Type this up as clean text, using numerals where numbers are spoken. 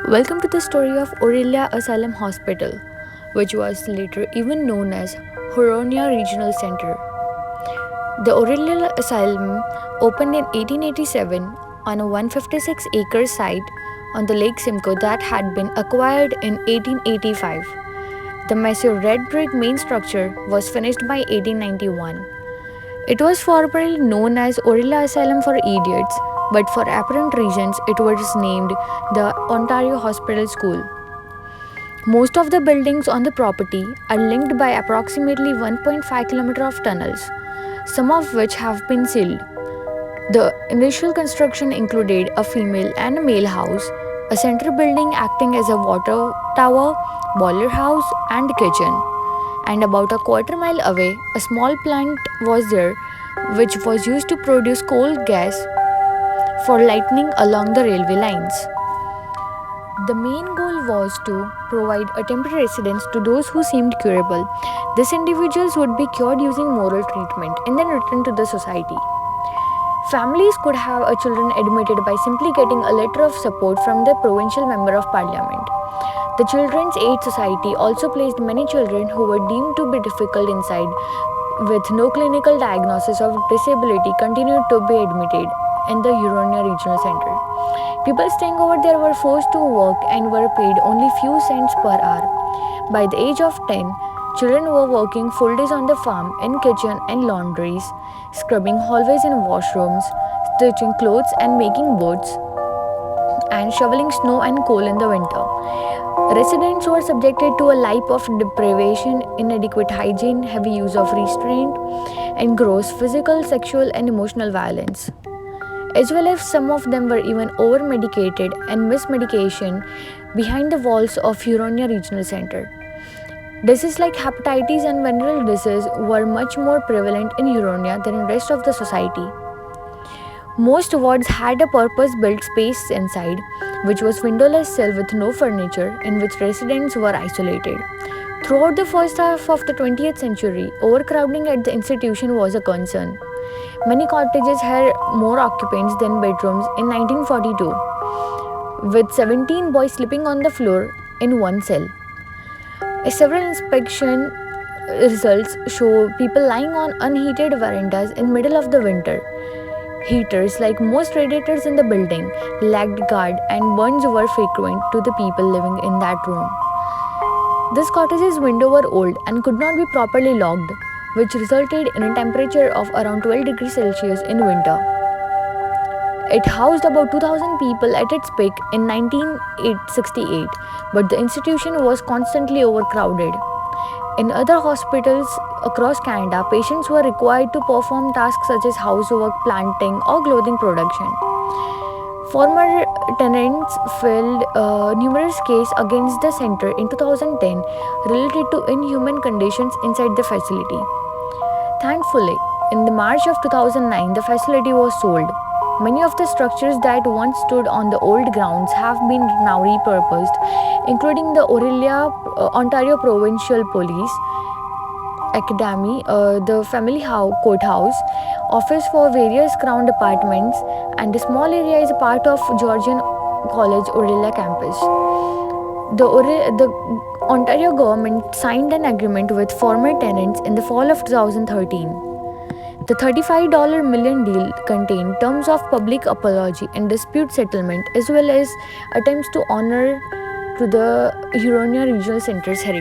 Welcome to the story of Aurelia Asylum Hospital, which was later even known as Huronia Regional Center. The Aurelia Asylum opened in 1887 on a 156-acre site on the Lake Simcoe that had been acquired in 1885. The massive red brick main structure was finished by 1891. It was formerly known as Aurelia Asylum for Idiots, but for apparent reasons it was named the Ontario Hospital School. Most of the buildings on the property are linked by approximately 1.5 km of tunnels, some of which have been sealed. The initial construction included a female and a male house, a central building acting as a water tower, boiler house, and kitchen. And about a quarter mile away, a small plant was there which was used to produce coal gas for lighting along the railway lines. The main goal was to provide a temporary residence to those who seemed curable. These individuals would be cured using moral treatment and then return to the society. Families could have a children admitted by simply getting a letter of support from the provincial member of parliament. The Children's Aid Society also placed many children who were deemed to be difficult inside with no clinical diagnosis of disability continued to be admitted in the Huronia Regional Center. People staying over there were forced to work and were paid only few cents per hour. By the age of 10, children were working full days on the farm, in kitchen and laundries, scrubbing hallways and washrooms, stitching clothes and making boats, and shoveling snow and coal in the winter. Residents were subjected to a life of deprivation, inadequate hygiene, heavy use of restraint, and gross physical, sexual, and emotional violence. As well as some of them were even over-medicated and mismedication behind the walls of Huronia Regional Center. Diseases like hepatitis and venereal disease were much more prevalent in Huronia than in the rest of the society. Most wards had a purpose-built space inside, which was windowless cell with no furniture, in which residents were isolated. Throughout the first half of the 20th century, overcrowding at the institution was a concern. Many cottages had more occupants than bedrooms in 1942, with 17 boys sleeping on the floor in one cell. Several inspection results show people lying on unheated verandas in middle of the winter. Heaters, like most radiators in the building, lacked guard and burns were frequent to the people living in that room. These cottages' windows were old and could not be properly locked, which resulted in a temperature of around 12 degrees Celsius in winter. It housed about 2,000 people at its peak in 1968, but the institution was constantly overcrowded. In other hospitals across Canada, patients were required to perform tasks such as housework, planting, or clothing production. Former tenants filed numerous cases against the center in 2010 related to inhuman conditions inside the facility. Thankfully, in the March of 2009, the facility was sold. Many of the structures that once stood on the old grounds have been now repurposed, including the Aurelia Ontario Provincial Police Academy, the Family Courthouse, office for various Crown departments, and a small area is a part of Georgian College Aurelia campus. The Ontario government signed an agreement with former tenants in the fall of 2013. The $35 million deal contained terms of public apology and dispute settlement, as well as attempts to honor to the Huronia Regional Center's heritage.